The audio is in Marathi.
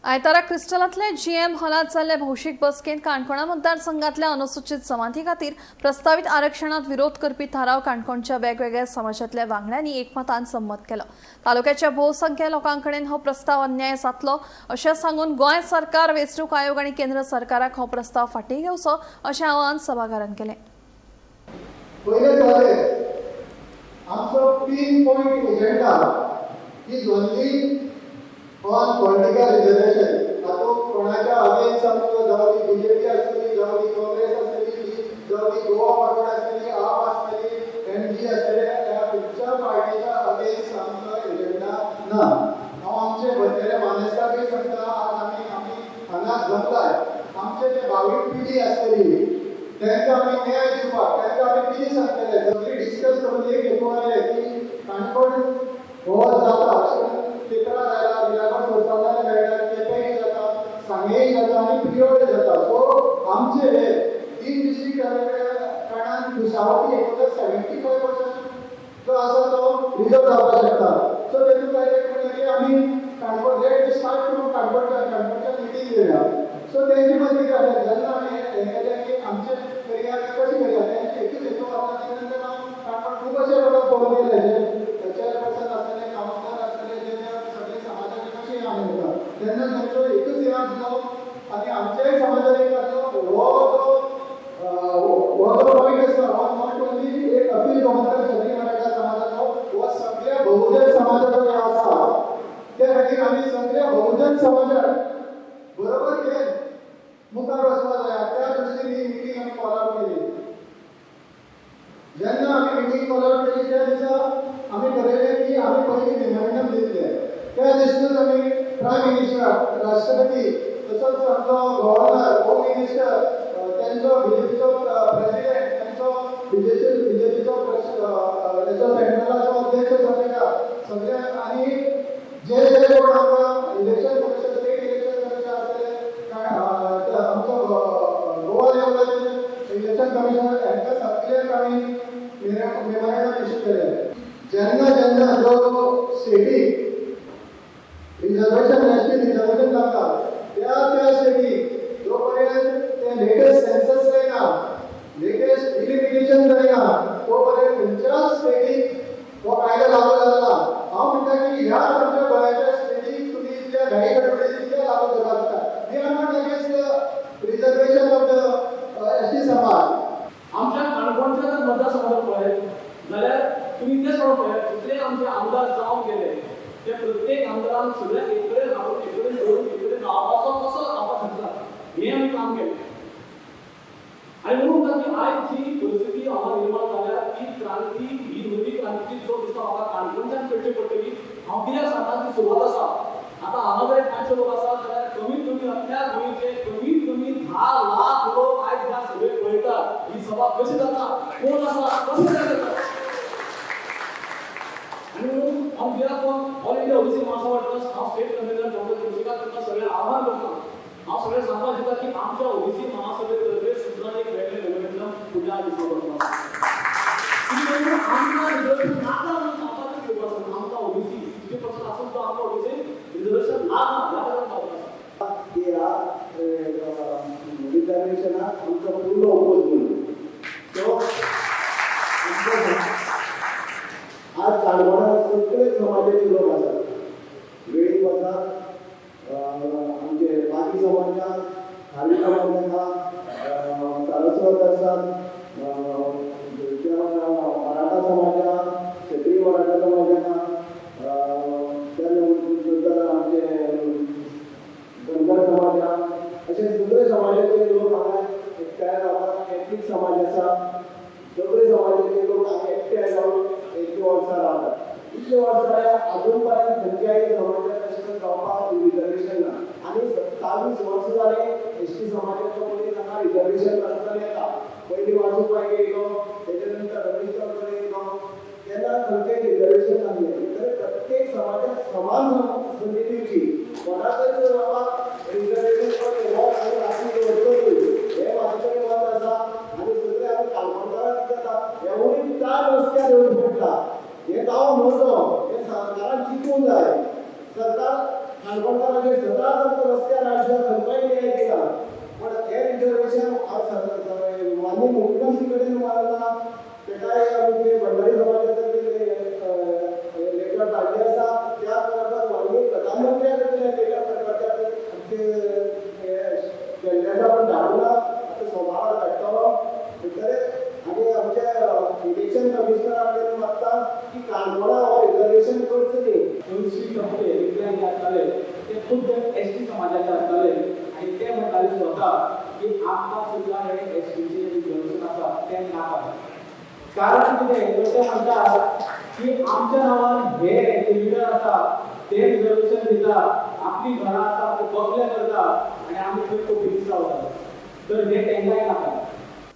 आयतारा क्रिस्टलांतल्या जीएम हॉलांत जाल्ले भौशीक बसकेंत काणकोणा मतदारसंघातल्या अनुसूचित जमाती खातीर प्रस्तावित आरक्षणात विरोध करपी थाराव काणकोणच्या वेगवेगळ्या समाजातल्या वांगड्यांनी एकमतान संमत केलो। तालुक्याच्या भोवसंख्य लोकांकडेन हो प्रस्ताव अन्याय जातलो अशें सांगून गोंय सरकार, वेंचणूक आयोग आनी केंद्र सरकाराक हो प्रस्ताव फाटीं घेवचो अशें आवाहन सभाघरान केलें। on political reservation. तातूंत कोणाच्या अगेन्स्ट आमचो जावं ती बीजेपी आसतली, जावं ती काँग्रेस आसतली, जावं ती गोवा फॉरवर्ड आसतली, आप आसतली, एनडी आसतले, ह्या खंयच्या पार्टीच्या अगेन्स्ट आमचो एजेंडा ना। हांव आमचे बरेले मानेस्तारय सांगता, आज आमी हांगा जमलाय, आमचे जे भावी पिढी आसतली तांकां आमी न्याय दिवपाक, तांकां आमी कितें सांगतले, सगळी डिस्कस करून एक हेतून आयले की काणकोण हो जाता चित्रा जायला विरागड सोडपाक मेळटा, केपेंय जाता, सांगेय जाता आनी पिरियोड जाता। सो आमचे हे तीन डिस्ट्रिक्ट कारणान भुसावळ एकूच 75% जो आसा तो रिजर्व जावपाक शकता। सो तेतून काय आमी काणकोण लेट स्टार्ट करून काणकोणच्या मिटींग घेया। सो तेंची मदीं काय जेन्ना आमी हे केलें की आमचे करियर कशें करया तेंचे एकूच हेतू आसता, तेन्ना हांव काणकोण खूब अशे लोकांक फोन केले जे चेअरपर्सन आसतले, कावन्सिलर आसतले, जे सगळे समाजाचे कशें आमी करता तेन्ना तेंचो एकूच हे आसलो आनी आमच्याय समाजान एक आसलो हो जो पॉयंट आसा हो नॉट ओन्ली एक अपील गोंयकार सगळी मराठा समाजाचो, हो सगळ्या बहुजन समाजाचो जे आसा त्या खातीर आमी सगळ्या बहुजन समाजाक बरोबर घेवन मुखार वचपाक जाय। त्या दृश्टीन ही मिटींग आमी कॉल आउट केली। जेन्ना आमी मिटींग कॉल आउट केली त्या दिसा आमी ठरयलें की आमी पयलीं मेमोरेंडम दितले। त्या दिसून आमी प्रायम मिनिस्टर, राष्ट्रपती, तसोच आमचो गव्हर्नर, होम मिनिस्टर, तेंचो बीजेपीचो प्रेसिडेंट, तेंचो बीजेपीचो तेचो सेंट्रलाचो अध्यक्ष जाता सगळ्यांक आनी जे कोण आमकां election commission, state election commission आसतले, आमचो गोवा लेवलाचेर इलेक्शन कमिशन, हांकां सगळ्यांक आमी मेमोरेंडम इश्यू केलें। जेन्ना जो स्टेटीक रिजर्वेशन नॅशनल रिजर्वेशन जाता त्या स्टेटीक जो पर्यंत ते लेटेस्ट सेन्सस जायना, लेटेस्ट डिलिमिटेशन जायना, तो पर्यंत खंयच्याच स्टेटीक हो कायदो लागू जाता। हांव म्हणटा की ह्या आमच्या गोंयच्या स्टेटीक तुमी इतल्या घाई गडबडीन इतले लागू करतात। We are not against reservation of the ST समाज। आमच्या काणकोणच्या जर मतदारसंघात पळयत जाल्यार तुमी तेच पळोवंक जितले आमचे आमदार जावन गेले ते प्रत्येक आमदारान सगळ्यांक एक कडेन रावून, एक कडेन जोडून, एक कडेन रावपाचो कसो रावपाक सांगता हें आमी काम केलें। आनी म्हणून ताची आयज जी परिस्थिती हांगा निर्माण जाल्या ती क्रांती, ही नवी क्रांती जो दिसता म्हाका काणकोणच्यान करची पडटली। हांव कित्याक सांगता ती सुरवात आसा। आतां हांगा जर 500 लोक आसात जाल्यार कमीत कमी अख्ख्या गोंयचे कमीत कमी 10 लाख लोक आयज ह्या सभेक पळयतात। ही सभा कशी जाता, कोण आसा, कशें जाता। आणि म्हणून हांव behalf of all India OBC महासभा ट्रस्ट, हांव स्टेट कन्व्हेनर डॉक्टर चंद्रिका तुमकां सगळ्यांक आव्हान करता। हांव सगळ्यांक सांगपाक दिता की आमच्या ओबीसी महासभे तर्फे सुद्दां एक वेगळें मेमोरेंडम फुडल्या दिसा करता। आमकां रिजर्वेशन नाका म्हणून सांगपाक घेवपाक आमकां ओबीसी 60% आसून तो आमकां ओबीसी रिजर्वेशन नाका ह्या खातीर की ह्या रिजर्वेशनाक आमचो पूर्ण ओपोज म्हणून तो आज काणकोणात सगळे समाजाचे लोक आसात, वेळीप आसात, आमचे बाकी समाज आसा, खाली समाज आसा, सारस्वत आसात, मराठा समाज आसा, क्षत्रीय मराठा समाज आसा, त्यानंतर आमचे धनगर समाज आसा, अशे सगळे समाजाचे लोक हांगा एकठांय रावतात। कॅथलीक समाज आसा, सगळे समाजाचे लोक हांगा एकठांय जावन एक वर्सां रावतात। इतले वर्सां अजून पर्यंत खंयच्याय समाजाक अशें जावपाक रिजर्वेशन ना। आनी 27 वर्सां जाले एसटी समाजाचो पयलीं ताका रिजर्वेशन नासतालें येता। पयलीं वाजोवपाक येयलो, तेजे नंतर रमेश चौधरी येयलो, तेन्ना खंयचेंय रिजर्वेशन नासलें। तर प्रत्येक समाजाक समान संदी दिवची। कोणाकय जर बाबा रिजर्वेशन हो राखून दवरचो हे म्हाजे कडेन मत आसा आनी सगळे आमी काणकोणकारांक जाता हेवूय 4 रस्त्यार येवंक पडटा। हे जावं नजो, हे सरकारान चिंतूंक जाय। सरकार काणकोणकारांचे 17 रस्ते त्याचबरोबर माननीय प्रधानमंत्र्यांकडे लेटर पण धाडूना आता सोमार धाडटलो आणि आमच्या इलेक्शन कमिशनराकडे मागता की काणकोणा हो रिजर्वेशन करचें न्ही. 200 टक्के विद्यार्थी असताले ते खुद्द एसटी समाजाचे असताले आणि ते म्हणताले स्वतः की आमकां सुद्धा हे एसटीचे रिजर्वेशन आसा ते नाका. कारण कितें तर ते म्हणतात की आमच्या नांवान हे लिडर आसा ते रिजर्वेशन दिता, आपली घरां आसा ते बंगले करता आणि आमी थंय कोंकणी रावता. तर हे तेंकाय नाका.